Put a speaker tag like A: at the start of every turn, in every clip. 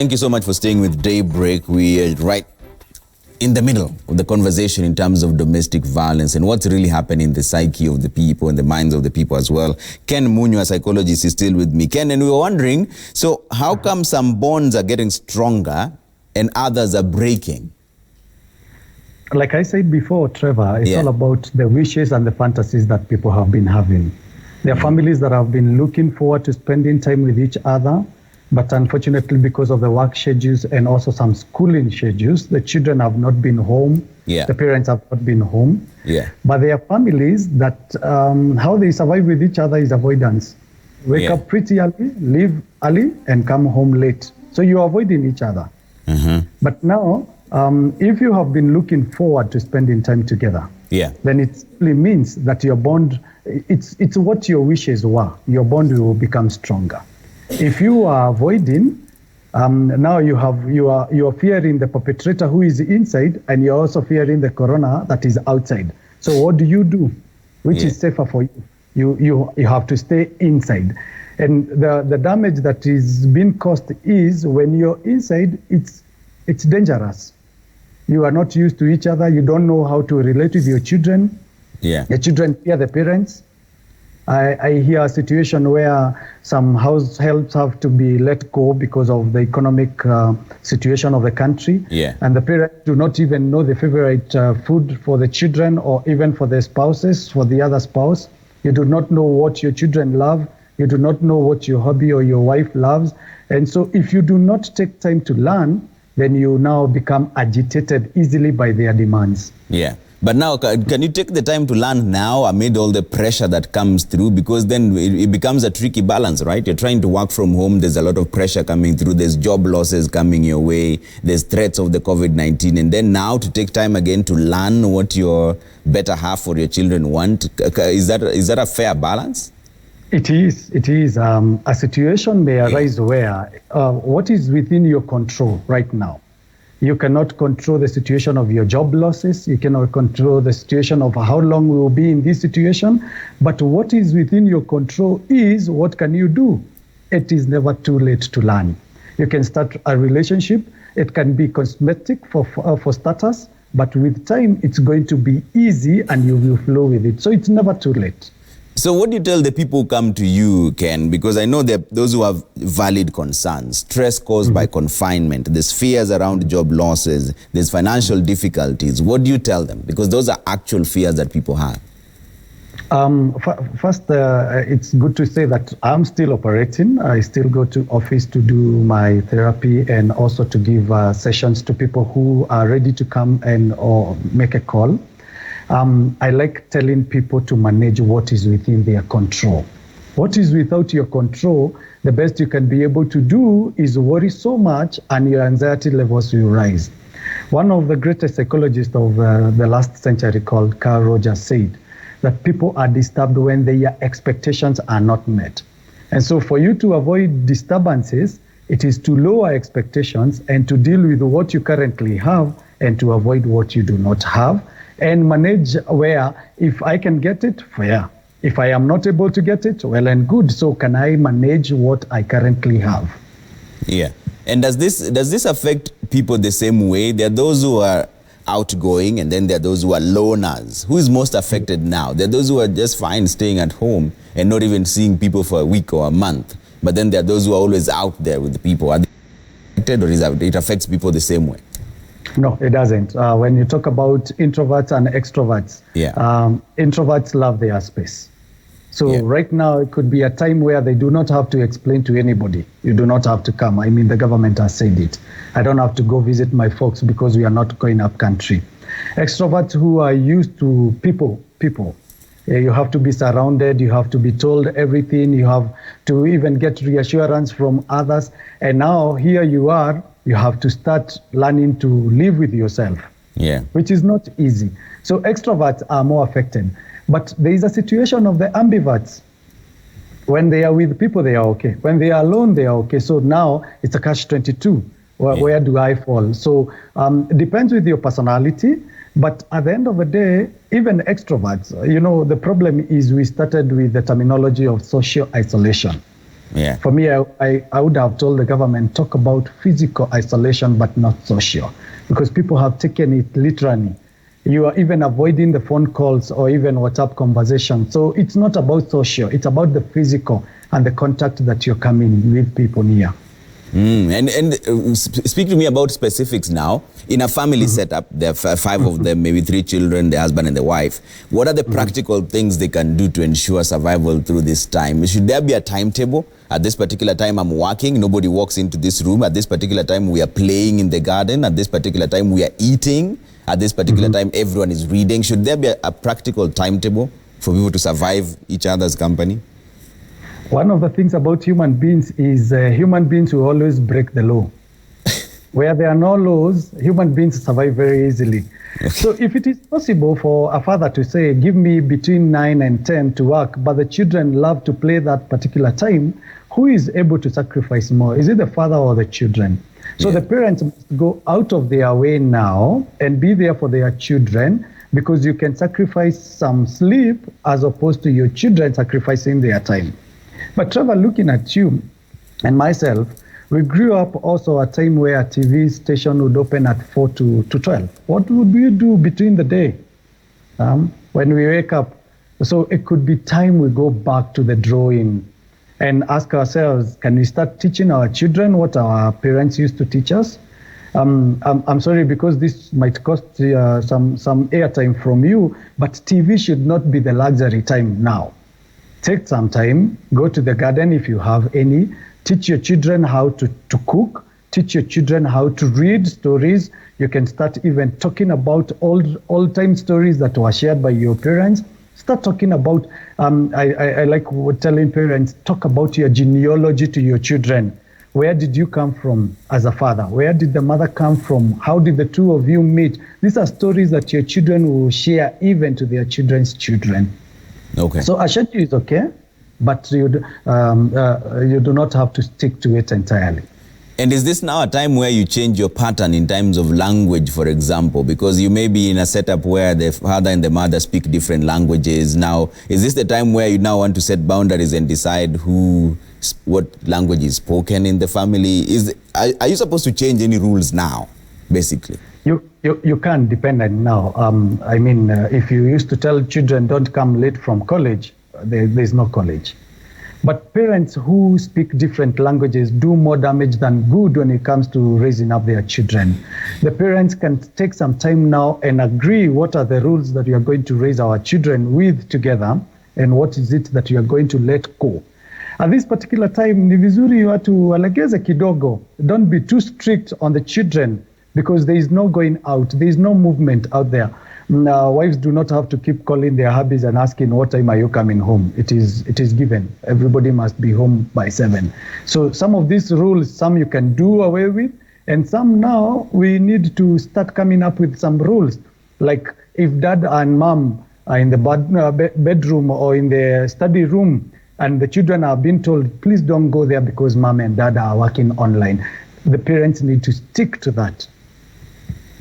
A: Thank you so much for staying with Daybreak. We are right in the middle of the conversation in terms of domestic violence and what's really happening in the psyche of the people and the minds of the people as well. Ken Munyua, psychologist, is still with me. Ken, and we were wondering, so how come some bonds are getting stronger and others are breaking?
B: Like I said before, Trevor, it's all about the wishes and the fantasies that people have been having. There are families that have been looking forward to spending time with each other, but unfortunately, because of the work schedules and also some schooling schedules, the children have not been home. The parents have not been home. But there are families that how they survive with each other is avoidance. Wake up pretty early, leave early, and come home late. So you're avoiding each other. But now, if you have been looking forward to spending time together, then it simply means that your bond, it's what your wishes were. Your bond will become stronger. If you are avoiding, now you are fearing the perpetrator who is inside, and you're also fearing the corona that is outside. So what do? Which is safer for you? You have to stay inside. And the damage that is being caused is when you're inside, it's dangerous. You are not used to each other. You don't know how to relate with your children. The children fear the parents. I hear a situation where some households have to be let go because of the economic situation of the country. And the parents do not even know the favorite food for the children or even for the spouses, for the other spouse. You do not know what your children love. You do not know what your hobby or your wife loves. And so if you do not take time to learn, then you now become agitated easily by their demands.
A: But now, can you take the time to learn now amid all the pressure that comes through? Because then it becomes a tricky balance, right? You're trying to work from home. There's a lot of pressure coming through. There's job losses coming your way. There's threats of the COVID-19. And then now to take time again to learn what your better half or your children want. Is that a fair balance?
B: It is. A situation may arise where what is within your control right now. You cannot control the situation of your job losses. You cannot control the situation of how long we will be in this situation. But what is within your control is what can you do? It is never too late to learn. You can start a relationship. It can be cosmetic for starters, but with time, it's going to be easy and you will flow with it. So it's never too late.
A: So what do you tell the people who come to you, Ken? Because I know that those who have valid concerns, stress caused by confinement, there's fears around job losses, there's financial difficulties. What do you tell them? Because those are actual fears that people have.
B: First, it's good to say that I'm still operating. I still go to office to do my therapy and also to give sessions to people who are ready to come and or make a call. I like telling people to manage what is within their control. What is without your control, the best you can be able to do is worry so much and your anxiety levels will rise. One of the greatest psychologists of the last century called Carl Rogers said that people are disturbed when their expectations are not met. And so for you to avoid disturbances, it is to lower expectations and to deal with what you currently have and to avoid what you do not have. And manage where, if I can get it, fair. If I am not able to get it, well and good. So can I manage what I currently have?
A: And does this affect people the same way? There are those who are outgoing and then there are those who are loners. Who is most affected now? There are those who are just fine staying at home and not even seeing people for a week or a month. But then there are those who are always out there with the people. Are they affected, or it affects people the same way?
B: No, it doesn't. When you talk about introverts and extroverts, introverts love their space. So right now, it could be a time where they do not have to explain to anybody. You do not have to come. I mean, the government has said it. I don't have to go visit my folks because we are not going up country. Extroverts who are used to people. You have to be surrounded. You have to be told everything. You have to even get reassurance from others. And now here you are. You have to start learning to live with yourself, which is not easy. So extroverts are more affected. But there is a situation of the ambiverts. When they are with people, they are okay. When they are alone, they are okay. So now it's a catch-22. Where do I fall? So it depends with your personality. But at the end of the day, even extroverts, the problem is we started with the terminology of social isolation.
A: Yeah.
B: For me, I would have told the government, talk about physical isolation, but not social, because people have taken it literally. You are even avoiding the phone calls or even WhatsApp conversation. So it's not about social, it's about the physical and the contact that you're coming with people near.
A: Speak to me about specifics now. In a family setup, there are five of them, maybe 3 children, the husband and the wife. What are the practical things they can do to ensure survival through this time? Should there be a timetable? At this particular time, I'm working. Nobody walks into this room. At this particular time, we are playing in the garden. At this particular time, we are eating. At this particular time, everyone is reading. Should there be a practical timetable for people to survive each other's company?
B: One of the things about human beings is human beings will always break the law. Where there are no laws, human beings survive very easily. So if it is possible for a father to say, give me between 9 and 10 to work, but the children love to play that particular time, who is able to sacrifice more? Is it the father or the children? So the parents must go out of their way now and be there for their children, because you can sacrifice some sleep as opposed to your children sacrificing their time. But Trevor, looking at you and myself, we grew up also a time where a TV station would open at 4 to 12. What would we do between the day when we wake up? So it could be time we go back to the drawing and ask ourselves, can we start teaching our children what our parents used to teach us? I'm sorry, because this might cost some airtime from you, but TV should not be the luxury time now. Take some time, go to the garden if you have any, teach your children how to cook, teach your children how to read stories. You can start even talking about old-time stories that were shared by your parents. Start talking about, I like telling parents, talk about your genealogy to your children. Where did you come from as a father? Where did the mother come from? How did the two of you meet? These are stories that your children will share even to their children's children.
A: Okay.
B: So a schedule is okay, but you do not have to stick to it entirely.
A: And is this now a time where you change your pattern in terms of language, for example? Because you may be in a setup where the father and the mother speak different languages. Now, is this the time where you now want to set boundaries and decide what language is spoken in the family? Are you supposed to change any rules now, basically?
B: You can't depend on now. I mean, if you used to tell children don't come late from college, there's no college. But parents who speak different languages do more damage than good when it comes to raising up their children. The parents can take some time now and agree what are the rules that we are going to raise our children with together, and what is it that you are going to let go. At this particular time, ni vizuri watu walegeze kidogo. Don't be too strict on the children, because there is no going out, there is no movement out there. Wives do not have to keep calling their hubbies and asking, what time are you coming home? It is given. Everybody must be home by 7. So some of these rules, some you can do away with, and some now we need to start coming up with some rules. Like if dad and mom are in the bedroom or in the study room, and the children are being told, please don't go there because mom and dad are working online. The parents need to stick to that.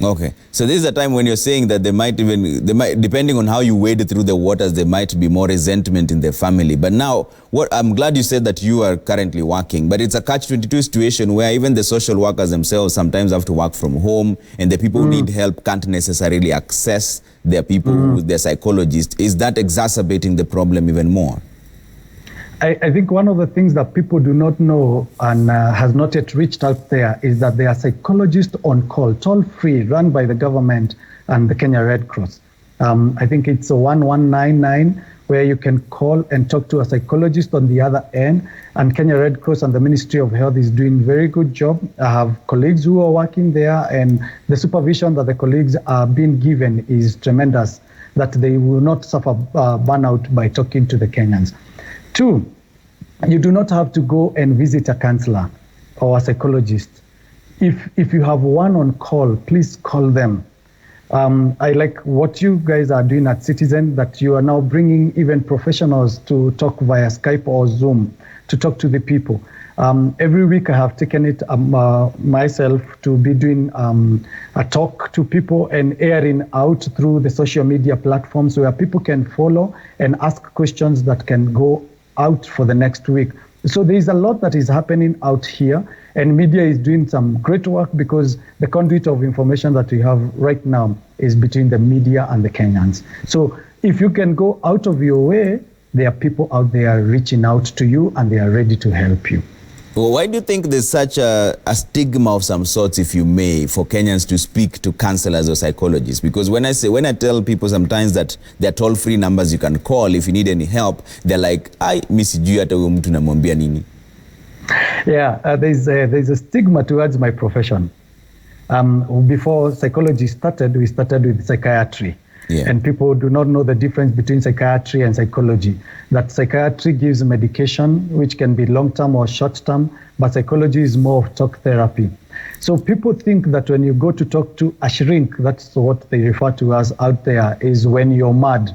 A: Okay, so this is a time when you're saying that they might, depending on how you wade through the waters, there might be more resentment in the family. But now, I'm glad you said that you are currently working, but it's a catch-22 situation where even the social workers themselves sometimes have to work from home, and the people who need help can't necessarily access their people with their psychologist. Is that exacerbating the problem even more?
B: I think one of the things that people do not know and has not yet reached out there is that there are psychologists on call, toll-free, run by the government and the Kenya Red Cross. I think it's a 1199 where you can call and talk to a psychologist on the other end. And Kenya Red Cross and the Ministry of Health is doing a very good job. I have colleagues who are working there, and the supervision that the colleagues are being given is tremendous, that they will not suffer burnout by talking to the Kenyans. 2, you do not have to go and visit a counselor or a psychologist. If you have one on call, please call them. I like what you guys are doing at Citizen, that you are now bringing even professionals to talk via Skype or Zoom to talk to the people. Every week I have taken it myself to be doing a talk to people and airing out through the social media platforms where people can follow and ask questions that can go out for the next week. So there is a lot that is happening out here, and media is doing some great work because the conduit of information that we have right now is between the media and the Kenyans. So if you can go out of your way, there are people out there reaching out to you and they are ready to help you.
A: Well, why do you think there's such a stigma of some sorts, if you may, for Kenyans to speak to counselors or psychologists? Because when I tell people sometimes that there are toll-free numbers you can call if you need any help, they're like, "Ai, mimi sijui hata huyo mtu namwambia nini."
B: Yeah, there's a stigma towards my profession. Before psychology started, we started with psychiatry. Yeah. And people do not know the difference between psychiatry and psychology. That psychiatry gives medication, which can be long-term or short-term, but psychology is more of talk therapy. So people think that when you go to talk to a shrink, that's what they refer to as out there, is when you're mad.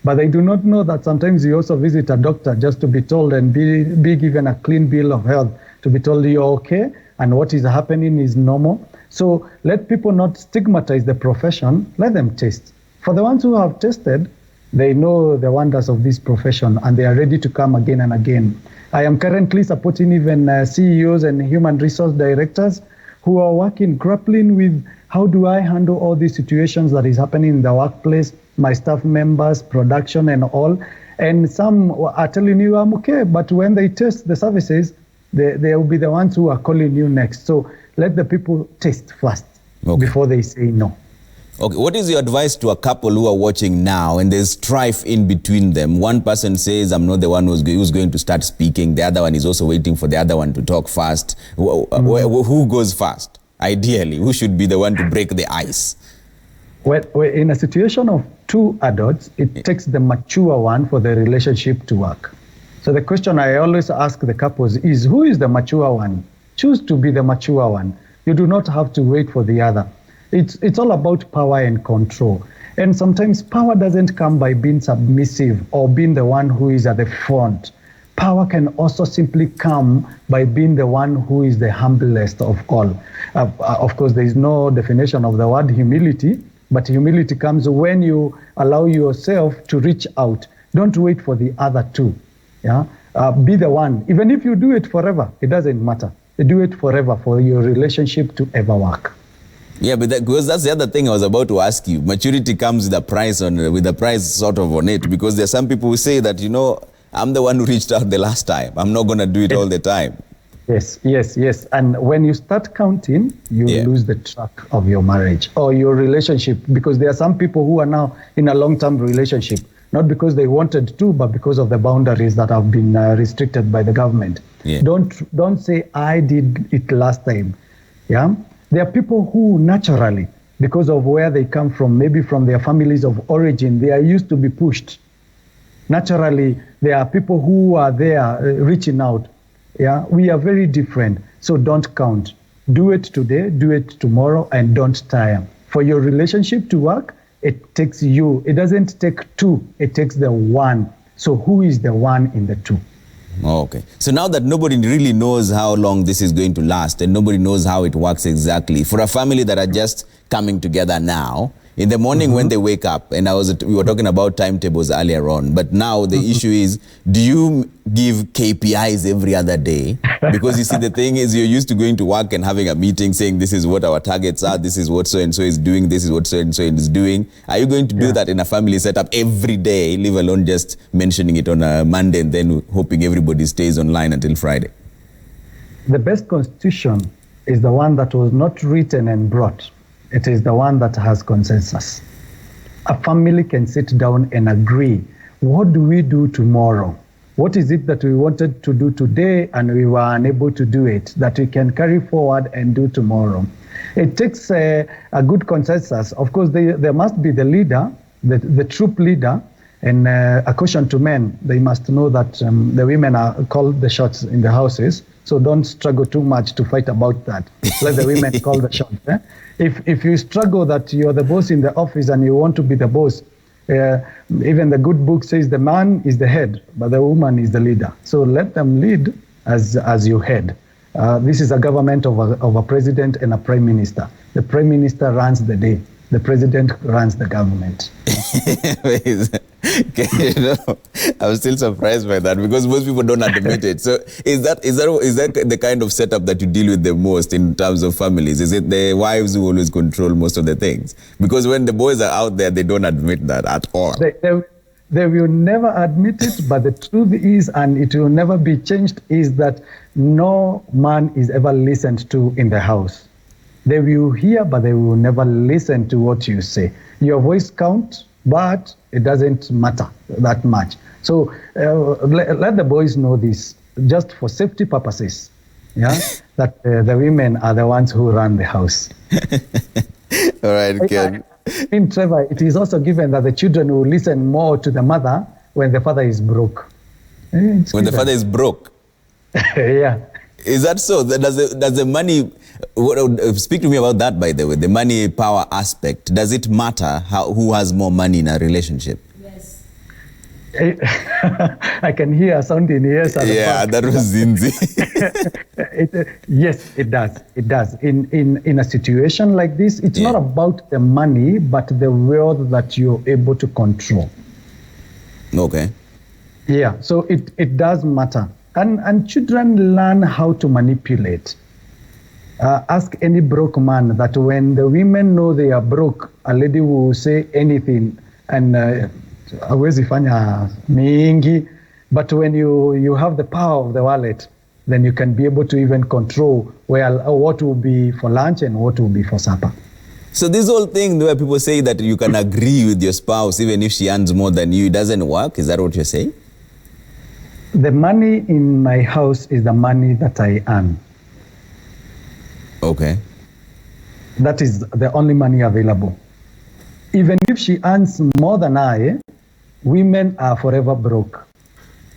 B: But they do not know that sometimes you also visit a doctor just to be told and be given a clean bill of health, to be told you're okay and what is happening is normal. So let people not stigmatize the profession, let them test. For the ones who have tested, they know the wonders of this profession and they are ready to come again and again. I am currently supporting even CEOs and human resource directors who are working, grappling with how do I handle all these situations that is happening in the workplace, my staff members, production and all. And some are telling you, I'm okay, but when they test the services, they will be the ones who are calling you next. So let the people test first before they say no.
A: Okay, what is your advice to a couple who are watching now and there's strife in between them? One person says, I'm not the one who's going to start speaking. The other one is also waiting for the other one to talk first. Who goes first? Ideally, who should be the one to break the ice?
B: Well, in a situation of two adults, it takes the mature one for the relationship to work. So the question I always ask the couples is, who is the mature one? Choose to be the mature one. You do not have to wait for the other. It's all about power and control. And sometimes power doesn't come by being submissive or being the one who is at the front. Power can also simply come by being the one who is the humblest of all. Of course, there is no definition of the word humility, but humility comes when you allow yourself to reach out. Don't wait for the other two. Yeah? Be the one. Even if you do it forever, it doesn't matter. You do it forever for your relationship to ever work.
A: Yeah, but because that's the other thing I was about to ask you. Maturity comes with a price sort of on it, because there's some people who say that, you know, I'm the one who reached out the last time. I'm not going to do it all the time.
B: Yes. And when you start counting, you lose the track of your marriage or your relationship, because there are some people who are now in a long-term relationship, not because they wanted to, but because of the boundaries that have been restricted by the government. Yeah. Don't say, I did it last time. Yeah. There are people who naturally, because of where they come from, maybe from their families of origin, they are used to be pushed. Naturally, there are people who are there reaching out. Yeah, we are very different. So don't count. Do it today, do it tomorrow, and don't tire. For your relationship to work, it takes you. It doesn't take two, it takes the one. So who is the one in the two?
A: Okay. So now that nobody really knows how long this is going to last and nobody knows how it works exactly, for a family that are just coming together now, in the morning when they wake up, and we were talking about timetables earlier on, but now the issue is, do you give KPIs every other day? Because you see, the thing is, you're used to going to work and having a meeting saying, this is what our targets are, this is what so-and-so is doing, this is what so-and-so is doing. Are you going to do that in a family setup every day, leave alone just mentioning it on a Monday and then hoping everybody stays online until Friday?
B: The best constitution is the one that was not written and brought. It is the one that has consensus. A family can sit down and agree, what do we do tomorrow? What is it that we wanted to do today and we were unable to do it, that we can carry forward and do tomorrow? It takes a good consensus. Of course, there must be the leader, the troop leader, and a caution to men. They must know that the women are called the shots in the houses, so don't struggle too much to fight about that. Let the women call the shots. If you struggle that you're the boss in the office and you want to be the boss, even the good book says the man is the head, but the woman is the leader. So let them lead as your head. This is a government of a president and a prime minister. The prime minister runs the day. The president runs the government.
A: Okay, I'm still surprised by that because most people don't admit it. So is that the kind of setup that you deal with the most in terms of families? Is it the wives who always control most of the things? Because when the boys are out there, they don't admit that at all.
B: They will never admit it, but the truth is, and it will never be changed, is that no man is ever listened to in the house. They will hear, but they will never listen to what you say. Your voice counts, but it doesn't matter that much. So let the boys know this, just for safety purposes, yeah, that the women are the ones who run the house.
A: All right, Ken.
B: In Trevor, it is also given that the children will listen more to the mother when the father is broke.
A: When the father is broke?
B: Yeah.
A: Is that so? Does the money, speak to me about that, by the way, the money power aspect. Does it matter who has more money in a relationship?
B: Yes. I can hear a sound in ears.
A: Yeah, that was Zinzi.
B: Yes, it does. It does. In a situation like this, it's not about the money, but the wealth that you're able to control.
A: Okay.
B: Yeah, so it does matter. And children learn how to manipulate. Ask any broke man that when the women know they are broke, a lady will say anything and hawezi fanya mingi. But when you have the power of the wallet, then you can be able to even control what will be for lunch and what will be for supper.
A: So this whole thing where people say that you can agree with your spouse even if she earns more than you, it doesn't work? Is that what you're saying?
B: The money in my house is the money that I earn.
A: Okay.
B: That is the only money available. Even if she earns more than I, women are forever broke.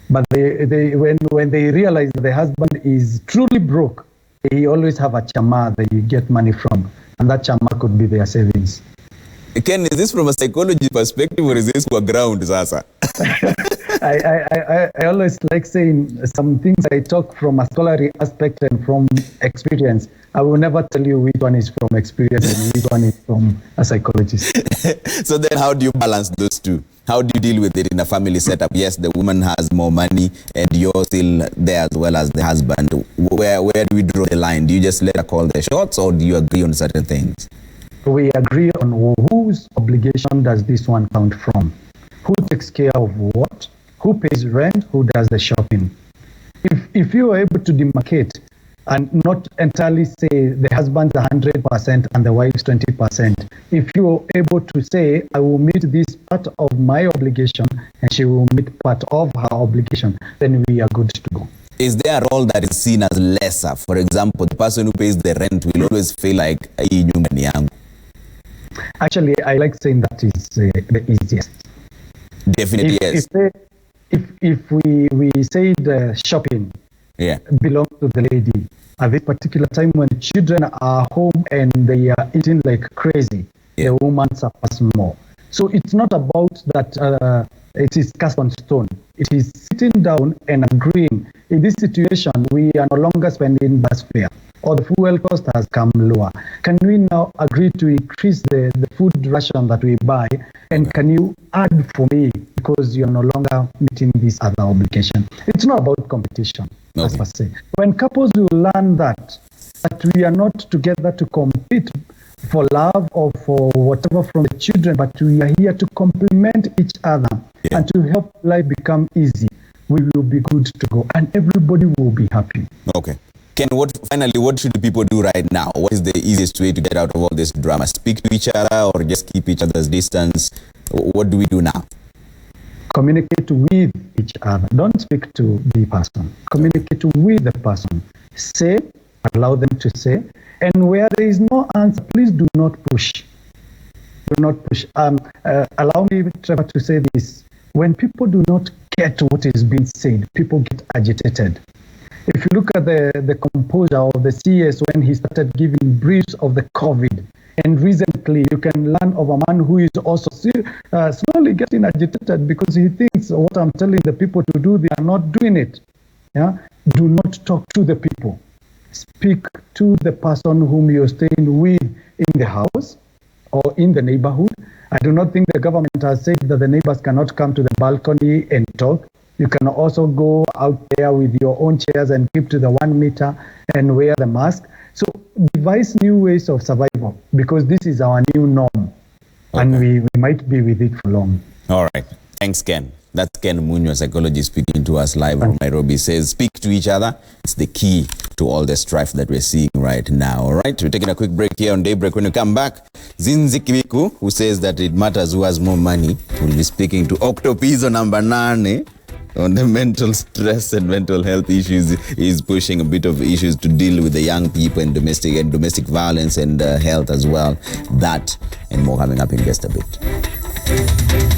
B: But when they realize that the husband is truly broke, they always have a chama that you get money from, and that chama could be their savings.
A: Ken, is this from a psychology perspective or is this for ground, Sasa?
B: I always like saying some things I talk from a scholarly aspect and from experience. I will never tell you which one is from experience and which one is from a psychologist.
A: So then how do you balance those two? How do you deal with it in a family setup? Yes, the woman has more money and you're still there as well as the husband. Where do we draw the line? Do you just let her call the shots or do you agree on certain things?
B: We agree on whose obligation does this one count from? Who takes care of what? Who pays rent? Who does the shopping? If you are able to demarcate and not entirely say the husband's 100% and the wife's 20%, if you are able to say, I will meet this part of my obligation and she will meet part of her obligation, then we are good to go.
A: Is there a role that is seen as lesser? For example, the person who pays the rent will always feel like, "Hii nyumba ni yangu."
B: Actually, I like saying that is the easiest.
A: Definitely, yes.
B: If we say the shopping belongs to the lady, at this particular time when children are home and they are eating like crazy, the woman suffers more. So it's not about that it is cast on stone. It is sitting down and agreeing. In this situation, we are no longer spending bus fare, or the fuel cost has come lower. Can we now agree to increase the food ration that we buy? And can you add for me because you're no longer meeting this other obligation? It's not about competition, as per se. When couples will learn that we are not together to compete for love or for whatever from the children, but we are here to complement each other and to help life become easy, we will be good to go and everybody will be happy.
A: Okay. Ken, finally, what should people do right now? What is the easiest way to get out of all this drama? Speak to each other or just keep each other's distance? What do we do now?
B: Communicate with each other. Don't speak to the person. Communicate with the person. Say, allow them to say. And where there is no answer, please do not push. Do not push. Allow me, Trevor, to say this. When people do not get what is being said, people get agitated. If you look at the composure of the CS when he started giving briefs of the COVID, and recently you can learn of a man who is also slowly getting agitated because he thinks what I'm telling the people to do, they are not doing it. Yeah? Do not talk to the people. Speak to the person whom you're staying with in the house or in the neighborhood. I do not think the government has said that the neighbors cannot come to the balcony and talk. You can also go out there with your own chairs and keep to the 1 meter and wear the mask. So devise new ways of survival, because this is our new norm, and we might be with it for long.
A: All right. Thanks, Ken. That's Ken Munyua, psychologist, speaking to us live from Nairobi. Says, speak to each other. It's the key to all the strife that we're seeing right now. All right, we're taking a quick break here on Daybreak. When we come back, Zinzi Kibiku, who says that it matters who has more money, will be speaking to Octopizo number 9 on the mental stress and mental health issues. He's pushing a bit of issues to deal with the young people and domestic violence and health as well. That and more coming up in just a bit.